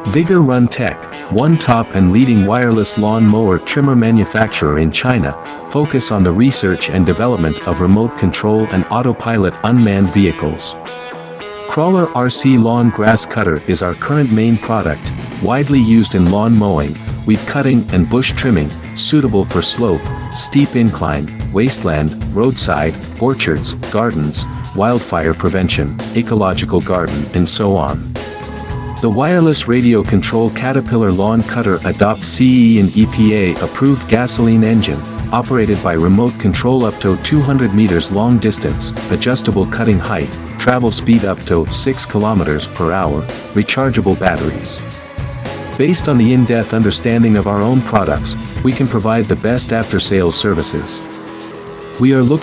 Vigor Run Tech, one top and leading wireless lawn mower trimmer manufacturer in China, focus on the research and development of remote control and autopilot unmanned vehicles. Crawler RC Lawn Grass Cutter is our current main product, widely used in lawn mowing, weed cutting and bush trimming, suitable for slope, steep incline, wasteland, roadside, orchards, gardens, wildfire prevention, ecological garden, and so on. The wireless radio control Caterpillar lawn cutter adopts CE and EPA-approved gasoline engine, operated by remote control up to 200 meters long distance, adjustable cutting height, travel speed up to 6 kilometers per hour, rechargeable batteries. Based on the in-depth understanding of our own products, we can provide the best after-sales services. We are looking